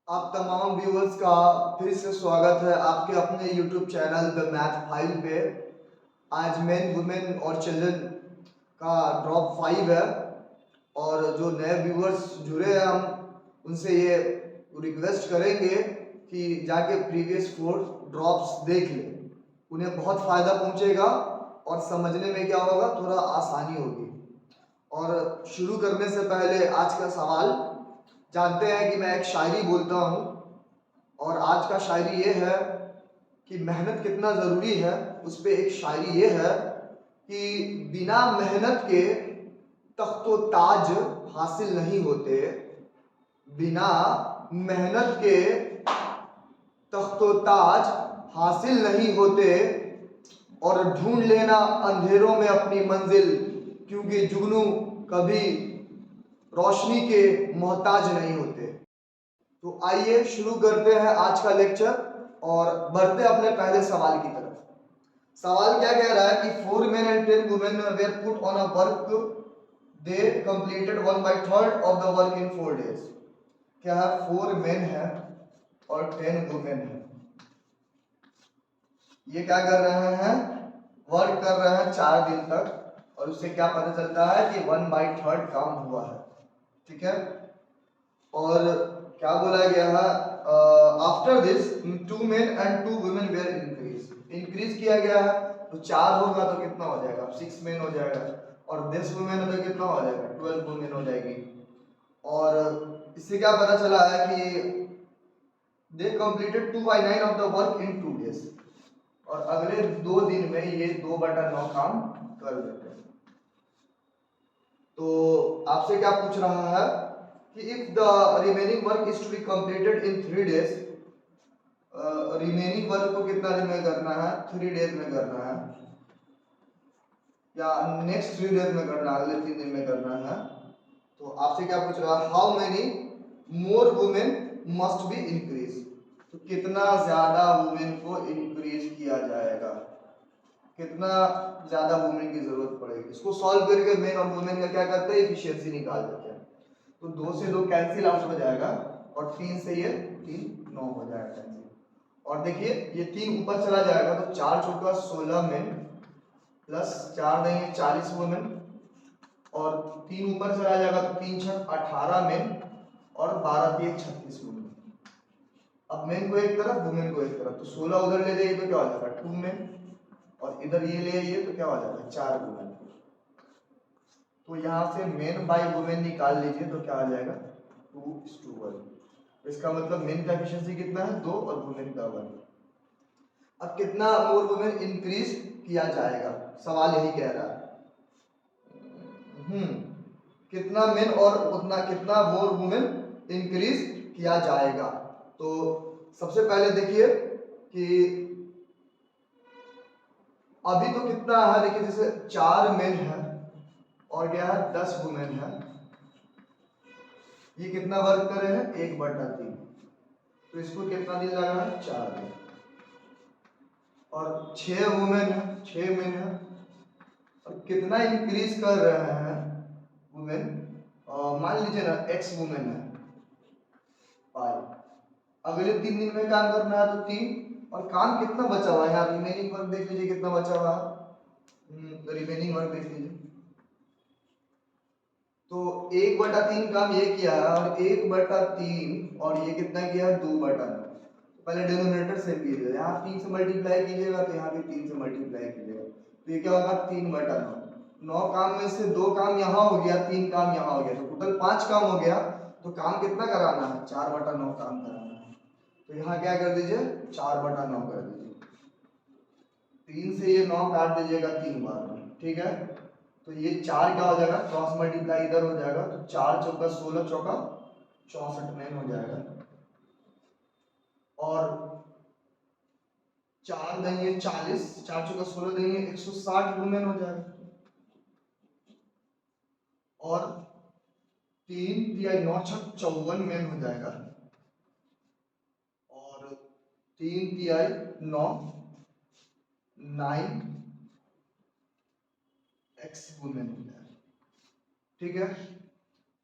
आप तमाम व्यूअर्स का फिर से स्वागत है आपके अपने YouTube channel the math file पे। आज मेन वुमेन और चिल्ड्रन का ड्रॉप 5 है और जो नए व्यूअर्स जुड़े हैं हम उनसे ये रिक्वेस्ट करेंगे कि जाके प्रीवियस 4 ड्रॉप्स देख लें। उन्हें बहुत फ़ायदा पहुंचेगा और समझने में क्या होगा, थोड़ा आसानी होगी। और शुरू करने से पहले आज का सवाल, जानते हैं कि मैं एक शायरी बोलता हूँ और आज का शायरी ये है कि मेहनत कितना ज़रूरी है। उस पे एक शायरी ये है कि बिना मेहनत के तख्तो ताज हासिल नहीं होते, बिना मेहनत के तख्तो ताज हासिल नहीं होते, और ढूंढ लेना अंधेरों में अपनी मंजिल, क्योंकि जुगनू कभी रोशनी के मोहताज नहीं होते। तो आइए शुरू करते हैं आज का लेक्चर और बढ़ते अपने पहले सवाल की तरफ। सवाल क्या कह रहा है कि 4 men and 10 women were put on a work, they completed 1/3 of the work in 4 days। क्या है, 4 men है और 10 women है। ये क्या कर रहे हैं, वर्क कर रहे हैं 4 दिन तक और उससे क्या पता चलता है कि 1/3 काम हुआ है। ठीक है, और क्या बोला गया है, after this 2 men and 2 women were increase किया गया है। तो 4 होगा तो कितना हो जाएगा, 6 men हो जाएगा, और 10 women है तो कितना हो जाएगा, 12 women हो जाएगी। और इससे क्या पता चला है कि दे completed 2/9 of the work in 2 days, और अगले 2 दिन में ये 2/9 काम कर देते हैं। तो आपसे क्या पूछ रहा है कि if the remaining work is to be completed in 3 days, remaining work को कितना दिन में करना है, 3 days में करना है, या नेक्स्ट 3 days में करना है, अगले 3 दिन में करना है। तो आपसे क्या पूछ रहा है, how many more women must be increase. तो कितना ज्यादा वुमेन को इंक्रीज किया जाएगा, कितना ज्यादा वुमेन की जरूरत पड़ेगी। इसको सॉल्व करके मेन और वुमेन का क्या करते हैं, एफिशिएंसी निकाल देते हैं। तो 2 से 2 कैंसिल आउट हो जाएगा और 3 से ये 3 9 हो जाएगा कैंसिल। और देखिए ये 3 ऊपर चला जाएगा तो 4 चौका 16 मेन प्लस 4 देंगे 40 वुमेन, और 3 ऊपर चला जाएगा तो 3 छक 18 मेन और 12 3 36 वुमेन। अब मेन को एक तरफ वुमेन को एक तरफ, तो 16 उधर ले जाइए तो क्या हो जाएगा 2 मेन, और इधर ये ले आइए तो क्या हो जाएगा 4 वुमेन। तो यहाँ से मेन बाय वुमेन निकाल लीजिए तो क्या आ जाएगा 2:1। इसका मतलब मेन का एफिशिएंसी कितना है 2 और वुमेन का 1। अब कितना मोर वुमेन इंक्रीज किया जाएगा, सवाल यही कह रहा है। कितना मेन और उतना कितना मोर वुमेन इंक्रीज किया जाएगा। तो सबसे पहले देखिए कि अभी तो कितना है, देखिए जैसे 4 मेन है और क्या है 10 वुमेन है, ये कितना वर्क कर रहे हैं 1/3, तो इसको कितना दिन लगा है 4 दिन। और 6 वुमेन है 6 मेन है और कितना इंक्रीज कर रहे हैं वुमेन, मान लीजिए ना x वुमेन है 5, अगले 3 दिन में काम करना है तो 3, और काम कितना बचा हुआ है, यहाँ रिमेनिंग वर्क देख लीजिए कितना बचा हुआ है, रिमेनिंग वर्क देख लीजिए। तो 1/3 काम ये किया है और 1/3 और ये कितना किया है 2/9। पहले डिनोमिनेटर सेम कीजिए, यहाँ 3 से मल्टीप्लाई कीजिएगा तो यहाँ भी 3 से मल्टीप्लाई कीजिएगा, तो ये क्या होगा 3/9। 9 काम में से 2 काम यहाँ हो गया, 3 काम यहाँ हो गया, तो टोटल 5 काम हो गया। तो काम कितना कराना है 4/9 काम कराना है। तो यहाँ क्या कर दीजिए 4/9 कर दीजिए, 3 से ये 9 काट दीजिएगा 3 बार में, ठीक है। तो ये 4 क्या हो जाएगा, क्रॉस मल्टीप्लाई इधर हो जाएगा, तो 4 चौका 16 चौका 64 मेन हो जाएगा, और 4 देंगे 40, 4 चौका 16 देंगे 160 वुमेन हो जाएगा, और 3 या 9 छक 54 मेन हो जाएगा, और 3 तिहाई 9 9 एक्स वुमेन हो जाएगा, ठीक है।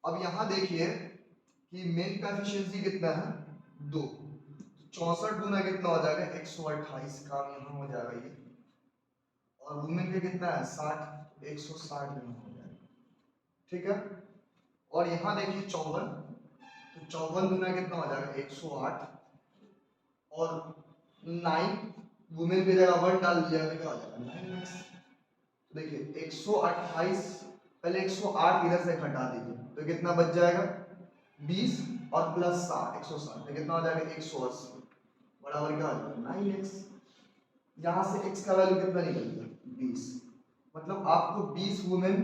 अब यहां देखिए कि मेन का एफिशिएंसी कितना है 2। 64 गुना कितना हो जाएगा 128, काम यहाँ हो जाएगा ये। और वुमेन का कितना है 60, 160 गुना हो जाएगा, ठीक है। और यहाँ देखिए 54, तो 54 गुना कितना हो जाएगा 108, और 9 वुमेन की जगह 1 डाल दिया तो क्या हो जाएगा 9x। देखिए 128, पहले 108 इधर से घटा दीजिए तो कितना बच जाएगा 20, और प्लस 60, 160 तो कितना हो जाएगा 180, बराबर क्या हो जाएगा 9x। यहाँ से x का वैल्यू कितना निकल गया 20, मतलब आपको 20 वुमेन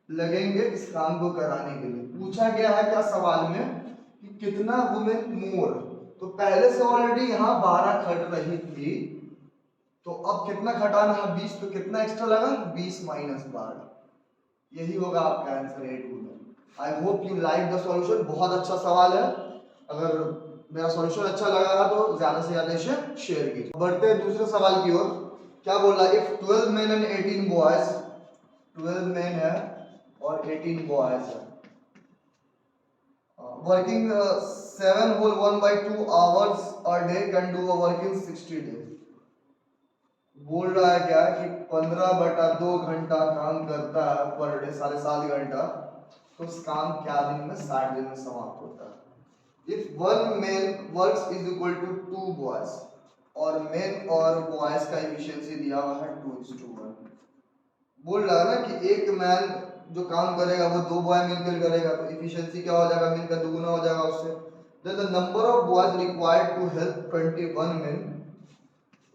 लगेंगे इस काम को कराने के लिए। पूछा गया है क्या सवाल में कि कितना वुमेन मोर, तो पहले से ऑलरेडी यहाँ 12 खट रही थी, तो अब कितना घटाना है 20, तो कितना एक्स्ट्रा लगा 20 माइनस 12, यही होगा आपका answer 8 women. I hope you like the solution, बहुत अच्छा सवाल है। अगर मेरा सॉल्यूशन अच्छा लगा है तो ज्यादा से ज्यादा इसे शेयर कीजिए। बढ़ते हैं दूसरे सवाल की ओर। क्या बोल रहा है, if 12 men and 18 boys, 12 men है और 18 boys है, working 7 whole 1/2 hours a day can do a work in 60 days। बोल रहा है क्या कि 15/2 घंटा काम करता है पर डे, 7.5 घंटा, तो उस काम क्या दिन में 60 दिन में समाप्त होता है। If 1 man works is equal to 2 boys, और मेन और बॉयज का एफिशिएंसी दिया हुआ है 2:1। बोल रहा है ना कि एक मैन जो काम करेगा वो 2 बॉय मिलकर करेगा, तो एफिशिएंसी क्या हो जाएगा मेन का दुगुना हो जाएगा उससे। Then the number of boys required to help 21 men,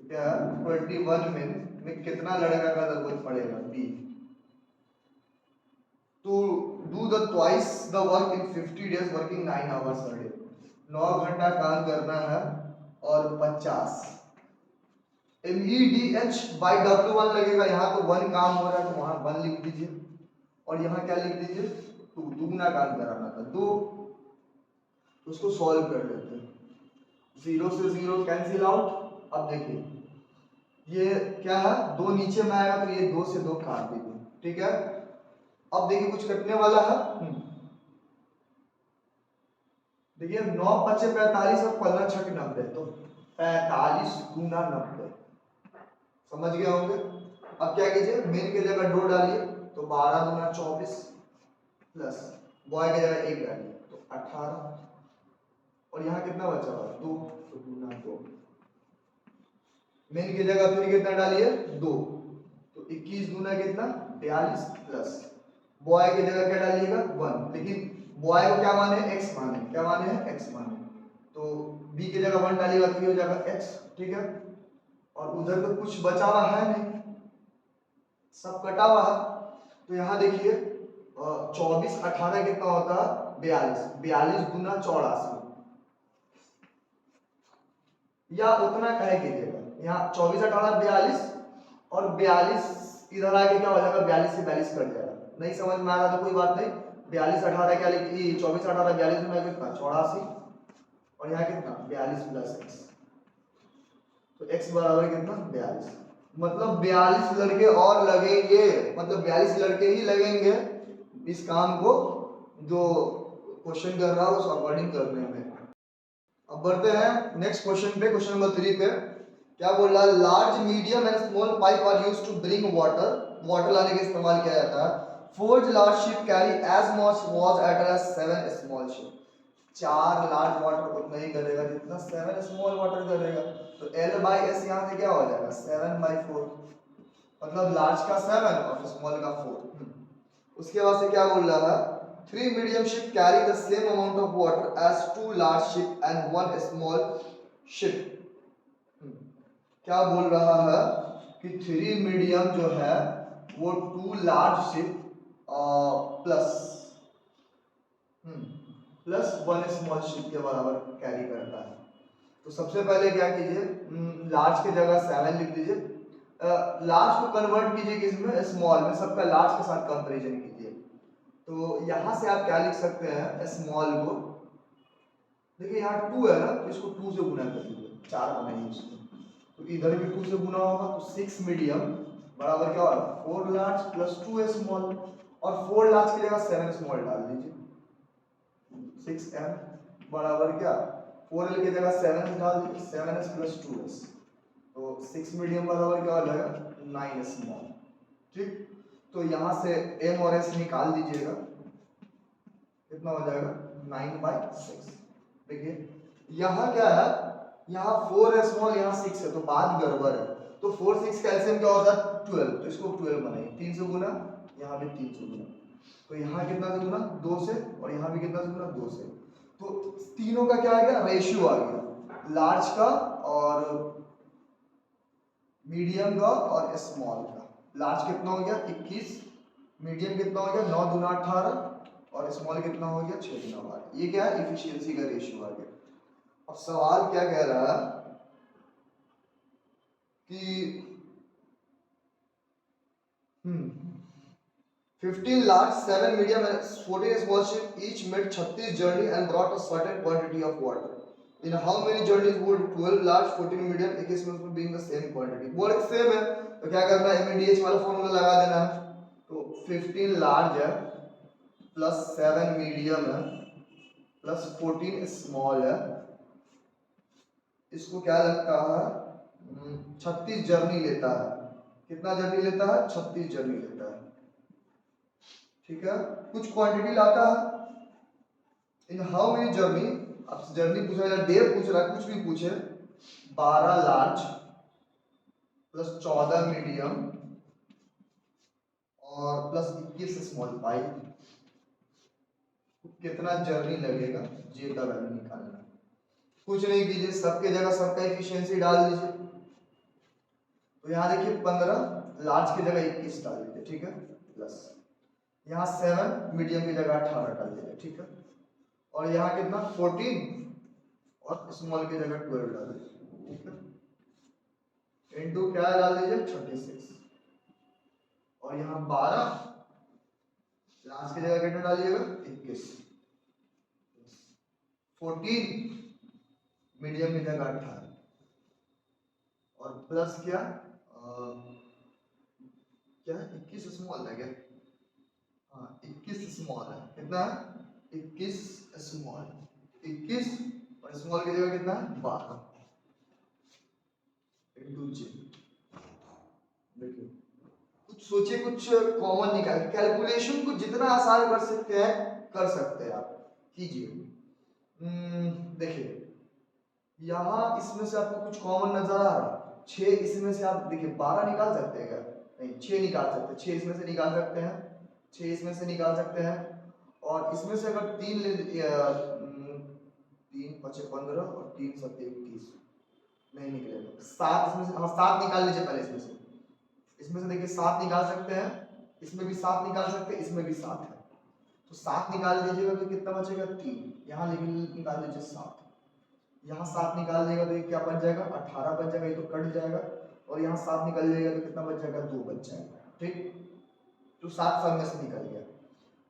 क्या 21 men में कितना लड़का का जरूरत पड़ेगा बी, to do the twice the work in 50 days working 9 hours a day। 9 घंटा काम करना है और 50 MEDH बाई W1 लगेगा। यहाँ तो 1 काम हो रहा है तो वहां 1 लिख दीजिए, और यहाँ क्या लिख दीजिए 2, दुगना काम कराना था 2। उसको सॉल्व कर लेते हैं, 0 से 0 कैंसिल आउट। अब देखिए ये क्या है 2 नीचे में आएगा तो ये 2 से 2 काट दीजिए, ठीक है। अब देखिए कुछ कटने वाला है, देखिए 9 × 5 = 45 और 15 × 6 = 90, तो 45 गुना 90, समझ गए होंगे। अब क्या कीजिए मेन की जगह 2 डालिए तो 12 गुना 24, प्लस बॉय की जगह 1 डालिए तो 18, और यहाँ कितना बचा हुआ 2, तो गुना 2। मेन की जगह फिर कितना डालिए 2, तो 21 गुना कितना 42, प्लस बॉय की जगह क्या डालिएगा 1, लेकिन बॉय को क्या माने x माने, क्या माने हैं x माने, तो b की जगह 1 डालिएगा तो ये हो जाएगा x, ठीक है। और उधर तो कुछ बचा हुआ है नहीं, सब कटा हुआ है। तो यहाँ देखिए 24 18 कितना होता है 42, 42 गुना 84, या उतना कहे कीजिएगा, यहाँ 24 18 42, और 42 इधर आके क्या हो जाएगा 42 से 42 कट जाएगा। नहीं समझ में आ रहा तो कोई बात नहीं, 42 18 क्या लिख 24 18 42 गुना कितना 84, और यहाँ कितना 42 प्लस x, तो x बराबर कितना 42, मतलब 42 लड़के और लगेंगे, मतलब 42 लड़के ही लगेंगे इस काम को जो क्वेश्चन कर रहा है उस अकॉर्डिंग करने में। अब बढ़ते हैं नेक्स्ट क्वेश्चन पे, क्वेश्चन नंबर 3 पे। क्या बोल रहा है, large medium and small pipe are used to bring water, water लाने के इस्तेमाल किया जाता है। 4 large ship carry as much was eight as 7 small ship, 4 large water उतना ही करेगा जितना 7 स्मॉल वाटर करेगा, तो L/S यहाँ से क्या हो जाएगा 7/4, मतलब लार्ज का 7 और स्मॉल का 4। उसके बाद से क्या बोल रहा है, 3 medium ship carry the same amount of water as 2 large ship and 1 small ship। क्या बोल रहा है कि 3 मीडियम जो है वो 2 large ship plus 1 small ship के बराबर कैरी करता है। तो सबसे पहले क्या कीजिए, लार्ज की जगह 7 लिख दीजिए, लार्ज को कन्वर्ट कीजिए किसमें स्मॉल में, सबका लार्ज के साथ कंपैरिजन कीजिए। तो यहाँ से आप क्या लिख सकते हैं स्मॉल को, देखिए यहाँ 2 है ना तो इसको 2 से गुना कर दीजिए, 4 बनाइए इसको, तो इधर भी 2 से गुना होगा तो 6 मीडियम बराबर क्या होगा 4 लार्ज प्लस 2 स्मॉल, और 4 लार्ज की जगह 7 स्मॉल डाल दीजिए, 6m बराबर क्या 4l की जगह 7s डाल दीजिए, 7s प्लस 2s, तो 6 मीडियम बराबर क्या हो जाएगा 9 स्मॉल। ठीक, तो यहाँ से m और s निकाल दीजिएगा, कितना हो जाएगा 9/6। देखिए यहाँ क्या है, यहाँ 4 है स्मॉल, यहाँ 6 है, तो बात गड़बड़ है। तो 4 6 का एलसीएम क्या होता है 12, तो इसको 12 बनाइए, 3 से गुना, यहाँ भी 3 से गुना, तो यहाँ कितना से गुना 2 से, और यहाँ भी कितना से गुना 2 से। तो तीनों का क्या आ गया रेशियो आ गया, लार्ज का और मीडियम का और स्मॉल का। लार्ज कितना हो गया 21, मीडियम कितना हो गया 9 दूना 18, और स्मॉल कितना हो गया 6 दूना 12। ये क्या है इफिशियंसी का रेशियो आ गया। अब सवाल क्या कह रहा है कि 15 large, 7 medium and 14 small ships each made 36 journey and brought a certain quantity of water. In how many journeys would 12 large, 14 medium, 21 small being the same quantity? Board same है, तो क्या करना है MADH वाला फॉर्मूला लगा देना है। तो 15 large है प्लस 7 मीडियम है प्लस 14 स्मॉल है, इसको क्या लगता है 36 जर्नी लेता है। कितना जर्नी लेता है 36 जर्नी लेता है। ठीक है, कुछ क्वांटिटी लाता है। इन हाउ मेनी जर्नी, अब जर्नी पूछ रहा है, डे पूछ रहा है, कुछ भी पूछे, 12 लार्ज प्लस 14 मीडियम और प्लस 21 स्मॉल पाइप, कितना जर्नी लगेगा जे का वैल्यू निकालना। कुछ नहीं कीजिए, सबके जगह सबका एफिशिएंसी डाल दीजिए। तो यहाँ देखिए 15 लार्ज की जगह 21 डाल दीजिए, ठीक है, प्लस यहाँ 7 मीडियम की जगह 18 डाल दीजिए, ठीक है, और यहाँ कितना 14 और स्मॉल की जगह 12 डाल दीजिए, ठीक है, इनटू क्या डाल दीजिए 36, और यहाँ 12 लास्ट की जगह कितना डालिएगा 21, 14 मीडियम की जगह 18 और प्लस क्या क्या 21 स्मॉल है क्या, हाँ 21 स्मॉल है, कितना है 21 स्मॉल, 21 और स्मॉल की जगह कितना है 12 इंटू जी। देखिए कुछ सोचिए, कुछ कॉमन निकाल, कैलकुलेशन को जितना आसान कर सकते हैं कर सकते हैं आप, कीजिए। देखिए यहाँ इसमें से आपको कुछ कॉमन नजर आ रहा है, 6 इसमें से आप देखिए 12 निकाल सकते हैं क्या, नहीं 6 निकाल सकते हैं, 6 इसमें से निकाल सकते हैं, 6 इसमें से निकाल सकते हैं, और इसमें से अगर 3 ले 3 5 15 और 3 7 21 नहीं निकलेगा, 7 इसमें से, हाँ 7 निकाल लीजिए पहले, इसमें से देखिए 7 निकाल सकते हैं, इसमें भी 7 निकाल सकते हैं, इसमें भी 7 है, तो 7 निकाल दीजिएगा तो कितना बचेगा 3, यहाँ निकाल दीजिए 7, यहाँ 7 निकाल देगा तो ये क्या बच जाएगा 18 बच जाएगा, ये तो कट जाएगा, और यहाँ 7 निकल जाएगा तो कितना बच जाएगा 2 बच जाएगा, ठीक, तो 7 सब में से निकल गया।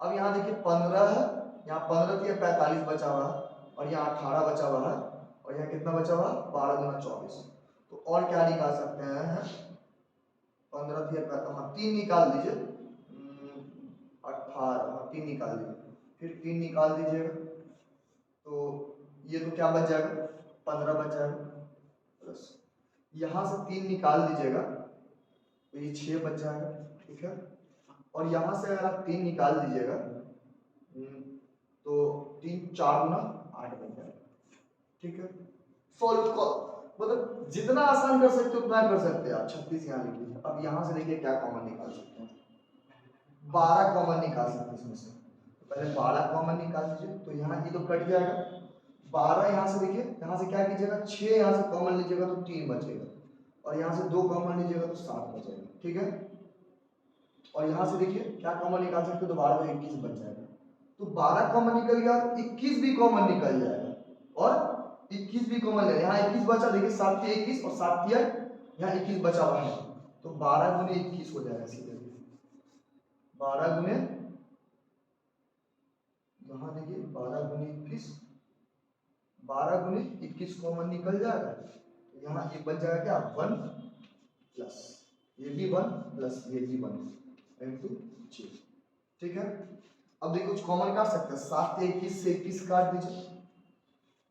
अब यहाँ देखिए 15 है, यहाँ 15 थी 45 बचा हुआ है, और यहाँ 18 बचा हुआ है, और यहाँ कितना बचा हुआ 12 दूना 24, तो और क्या निकाल सकते हैं 15 थी 3 निकाल दीजिए, 18, हाँ 3 निकाल दीजिए, फिर 3 निकाल दीजिएगा तो ये तो क्या बच जाएगा 15 बच जाएगा, प्लस यहाँ से 3 निकाल दीजिएगा तो ये 6 बच जाएगा, ठीक है, और यहाँ से अगर आप 3 निकाल दीजिएगा तो 3 4 गुना 8 बन जाएगा, ठीक है। सॉल्व मतलब जितना आसान कर सकते हो उतना कर सकते हैं आप। 36 यहाँ लिख लीजिए। अब यहाँ से देखिए क्या कॉमन निकाल सकते हैं, 12 कॉमन निकाल सकते हैं इसमें से, तो पहले 12 कॉमन निकाल दीजिए, तो यहाँ ये तो कट जाएगा, 12 यहाँ से देखिए, यहाँ से क्या कीजिएगा 6 यहाँ से कॉमन लीजिएगा तो 3 बचेगा, और यहाँ से 2 कॉमन लीजिएगा तो 7 बचेगा, ठीक है, और यहाँ से देखिए क्या कॉमन निकाल सकते हो, तो 12 तो 21 बच जाएगा, तो 12 कॉमन निकल गया, 21 भी कॉमन निकल जाएगा, और 21 भी कॉमन है, यहाँ 21 बचा, देखिए 7 के 21 और 7 किया, यहाँ 21 बचा हुआ है, तो 12 गुने 21 हो जाएगा सीधे, 12 गुने, यहाँ देखिए 12 गुने 21, 12 गुने 21 कॉमन निकल जाएगा, तो यहाँ ये बच जाएगा क्या 1 प्लस ये भी 1 प्लस ये भी 1 इंटू 6, ठीक है। अब देखिए कुछ कॉमन काट सकते हैं, 7 से 21 काट दीजिए,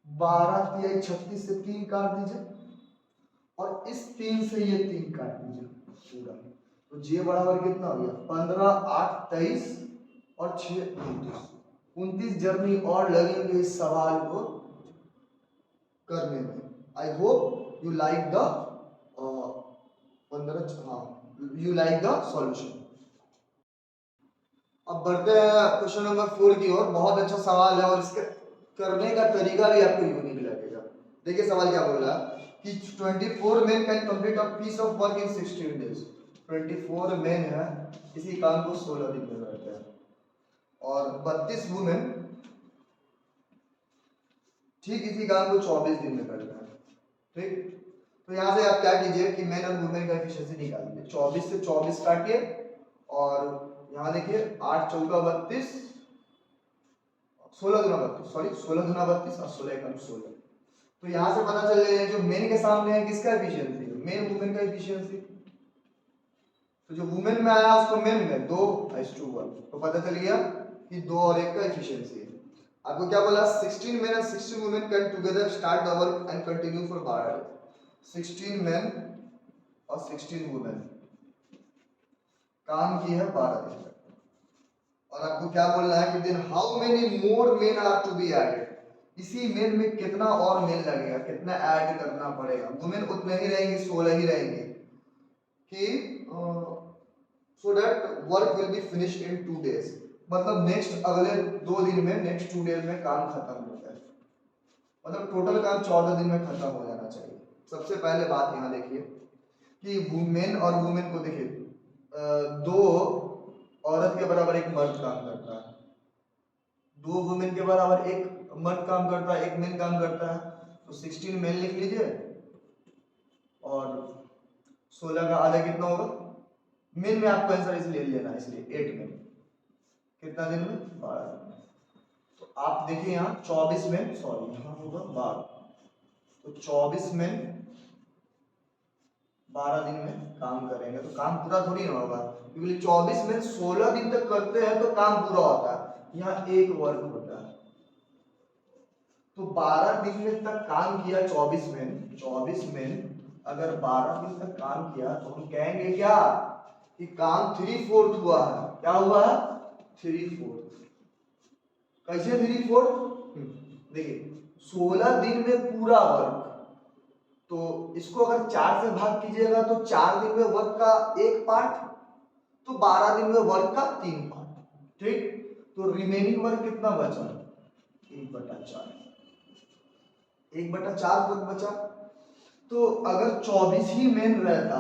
12 तिहाई 36 से 3 काट दीजिए और इस 3 से ये 3 काट दीजिए पूरा। तो जे बराबर कितना हो गया 15 8 23 और 6 29। 29 जर्नी और लगेंगे इस सवाल को करने में। I hope you like the 15 हाँ यू लाइक द सॉल्यूशन। अब बढ़ते हैं क्वेश्चन नंबर 4 की ओर। बहुत अच्छा सवाल है और इसके करने का तरीका भी आपको यूनिक लगेगा। देखिए सवाल क्या बोल रहा है कि 24 men can complete a piece of work in 16 days. 24 men है, इसी काम को 16 दिन में करते हैं और 32 वुमेन ठीक इसी काम को 24 दिन में करते हैं। ठीक, तो यहाँ से आप क्या कीजिए कि मेन और वुमेन का एफिशिएंसी निकाल दीजिए। 24 से 24 काटिए और यहाँ देखिए 8 चौका 32, 16 गुना 32, सॉरी 16 गुना 32 और 16 एकम 16। तो यहाँ से पता चल जाएगा जो मेन के सामने है किसका एफिशिएंसी है, मेन वुमेन का एफिशिएंसी। तो जो वुमेन में आया उसको मेन में 2:1, तो पता चल गया कि 2 और 1 का एफिशिएंसी है। आपको क्या बोला 16 men and 16 women can together start the work and continue for 12 days। 16 men और 16 women काम की है 12 दिन तक। और आपको क्या बोलना है कि then how many more men are to be added. इसी मेन में कितना और मेन लगेगा, कितना ऐड करना पड़ेगा। वुमेन उतने ही रहेंगे, 16 ही रहेंगे कि so that work will be finish in 2 days। मतलब नेक्स्ट अगले 2 दिन में, नेक्स्ट 2 डेज में काम खत्म होता है। मतलब टोटल काम 14 दिन में खत्म हो जाना चाहिए। सबसे पहले बात यहाँ देखिए कि वुमेन और वुमेन को देखिए, 2 औरत के बराबर एक मर्द काम करता है, 2 वुमेन के बराबर एक मर्द काम करता है, एक मेन काम करता है। तो 16 मेन लिख लीजिए और 16 का आधा कितना होगा, मेन में आपको आंसर इसलिए लेना है, इसलिए 8 में कितना दिन में 12 दिन में। तो आप देखिए यहाँ 24 में, सॉरी यहाँ होगा 12, तो 24 में 12 दिन में काम करेंगे तो काम पूरा थोड़ी ना होगा, क्योंकि 24 में 16 दिन तक करते हैं तो काम पूरा होता है। यहाँ एक वर्क होता है तो 12 दिन में तक काम किया 24 में अगर 12 दिन तक काम किया तो हम कहेंगे क्या कि काम 3/4 हुआ है। क्या हुआ है 3/4। कैसे 3/4, देखिए 16 दिन में पूरा वर्क, तो इसको अगर 4 से भाग कीजिएगा तो 4 दिन में वर्क का 1 पार्ट, तो 12 दिन में वर्क का 3 पार्ट। ठीक, तो रिमेनिंग वर्क कितना बचा 1/4, 1/4 वर्क बचा। तो अगर 24 ही मेन रहता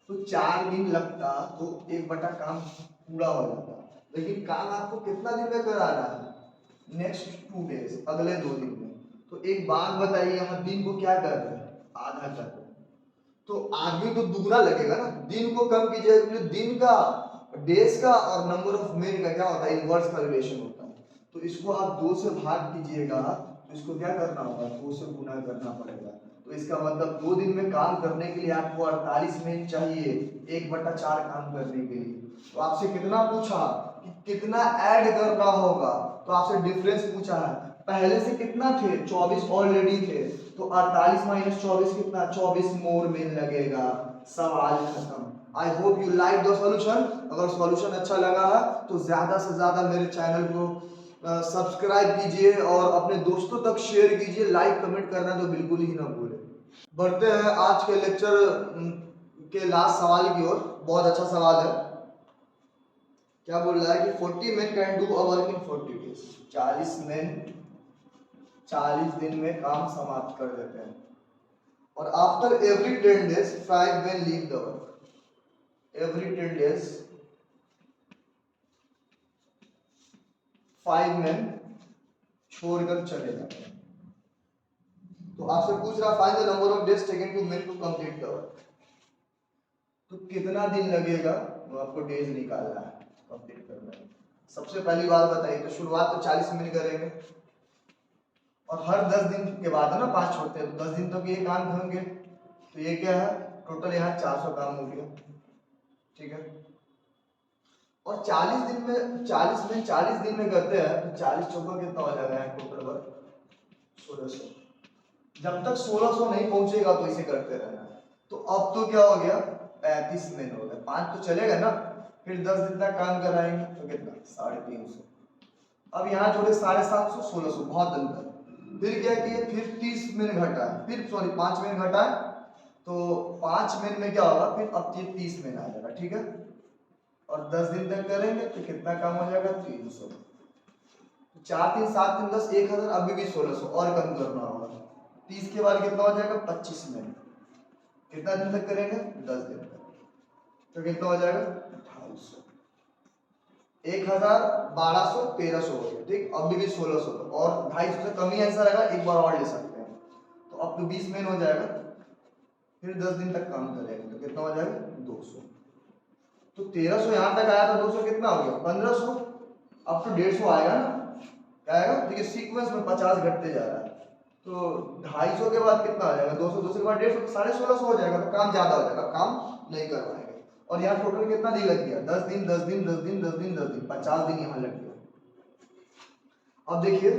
तो 4 दिन लगता तो 1 काम पूरा हो जाता, लेकिन काम आपको कितना दिन में कराना है नेक्स्ट 2 डेज, अगले 2 दिन में। तो एक बात बताइए यहाँ दिन को क्या कर रहे हैं, आधा कर रहे हैं, तो आदमी तो दुगना लगेगा ना। दिन को कम कीजिए क्योंकि दिन का, डेज का और नंबर ऑफ मेन का क्या होता है, इनवर्स का रिलेशन होता है। तो इसको आप 2 से भाग कीजिएगा तो इसको क्या करना होगा, 2 से गुना करना पड़ेगा। तो इसका मतलब 2 दिन में काम करने के लिए आपको 48 मिनट चाहिए 1/4 काम करने के लिए। तो आपसे कितना पूछा कि कितना ऐड करना होगा, तो आपसे डिफरेंस पूछा है। पहले से कितना थे 24 ऑलरेडी थे, तो 48 माइनस 24 कितना, 24 मोर मेन लगेगा। सवाल खत्म। I hope you like the solution. अगर सॉल्यूशन अच्छा लगा है तो ज्यादा से ज्यादा मेरे चैनल को सब्सक्राइब कीजिए और अपने दोस्तों तक शेयर कीजिए। लाइक कमेंट करना तो बिल्कुल ही ना भूलें। बढ़ते हैं आज के लेक्चर के लास्ट सवाल की ओर। बहुत अच्छा सवाल है। क्या बोल रहा है कि 40 men can do a work in 40 days। 40 men 40 दिन में काम समाप्त कर देते हैं और after every 10 days 5 men leave the work. Every 10 days 5 men छोड़कर चले जाते हैं। तो आपसे पूछ रहा find the number of days taken to men to complete the work. तो कितना दिन लगेगा वो आपको डेज निकालना है कंप्लीट करने में। सबसे पहली बात बताइए, तो शुरुआत तो 40 मिनट करेंगे और हर 10 दिन के बाद है ना 5 छोड़ते हैं, तो 10 दिन तक ये काम होंगे। तो ये क्या है, टोटल यहाँ 400 काम हो गया। ठीक है, और 40 दिन में 40 दिन में करते हैं तो 40 चौका कितना हो जाएगा टोटल वर्क 1600। जब तक 1600 नहीं पहुंचेगा तो इसे करते रहना। तो अब तो क्या हो गया, 35 मेन हो गया, 5 तो चलेगा ना, फिर 10 दिन तक काम कराएंगे तो कितना 350। अब यहाँ जोड़े 750, 1600, बहुत अंतर। फिर क्या किए, फिर 30 मिनट घटा है, फिर सॉरी 5 मिनट घटा है, तो 5 मिनट में क्या होगा, फिर अब ये 30 मिनट आ जाएगा, ठीक है। और 10 दिन तक करेंगे तो कितना काम हो जाएगा, 300। 4 3 7 3 10, 1000, अभी भी 1600 और कम करना होगा। 30 के बाद कितना हो जाएगा, 25 मिनट। कितना दिन तक करेंगे, 10 दिन तक, तो कितना हो जाएगा 250। 1000, 1200, 1300 हो गया, ठीक। अभी भी 1600 और 250 से कम ही आंसर आएगा, एक बार और ले सकते हैं। तो अब तो 20 मिनट हो जाएगा, फिर 10 दिन तक काम करेंगे तो कितना हो जाएगा, 200। तो 1300 यहाँ तक आया था, 200 कितना हो गया, 1500। अब तो 150 आएगा ना, क्या आएगा, देखिए सीक्वेंस में 50 घटते जा रहा है, तो 250 के बाद कितना आ जाएगा, 200, 200 के बाद 150, 1650 हो जाएगा, तो काम ज्यादा हो जाएगा, काम नहीं करवाएंगे। और यहाँ टोटल कितना दिन लग गया, 10 दिन 10 दिन 10 दिन 10 दिन 10 दिन, 50 दिन यहाँ लग गया। अब देखिए,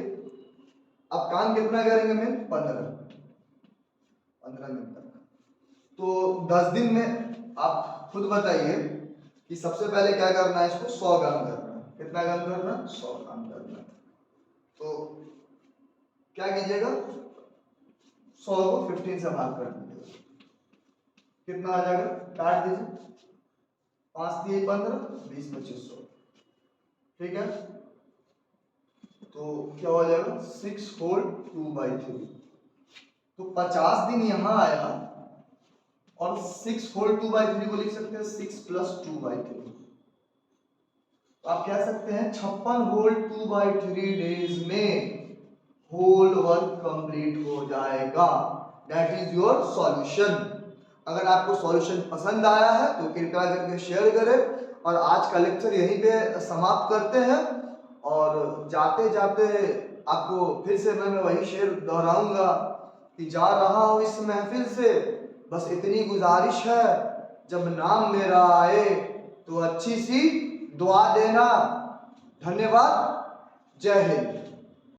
अब काम कितना करेंगे मैं, 15 मिनट तक। तो 10 दिन में आप खुद बताइए कि सबसे पहले क्या करना है, इसको 100 ग्राम करना है। कितना ग्राम करना है, 100 ग्राम करना है। तो क्या कीजिएगा, 100 को 15 से भाग कर दीजिएगा, कितना आ जाएगा, काट दीजिए, 5 दिए 15, 20 2500, ठीक है। तो क्या हो जाएगा, 6 होल 2/3। तो 50 दिन यहाँ आया और 6 होल 2/3 को लिख सकते हैं 6 + 2/3। तो आप कह सकते हैं 56 होल 2/3 डेज में होल वर्क कंप्लीट हो जाएगा। That is your solution. अगर आपको सॉल्यूशन पसंद आया है तो कृपया करके शेयर करें। और आज का लेक्चर यहीं पे समाप्त करते हैं। और जाते जाते आपको फिर से मैं वही शेर दोहराऊंगा कि जा रहा हूं इस महफिल से, बस इतनी गुजारिश है, जब नाम मेरा आए तो अच्छी सी दुआ देना। धन्यवाद, जय हिंद।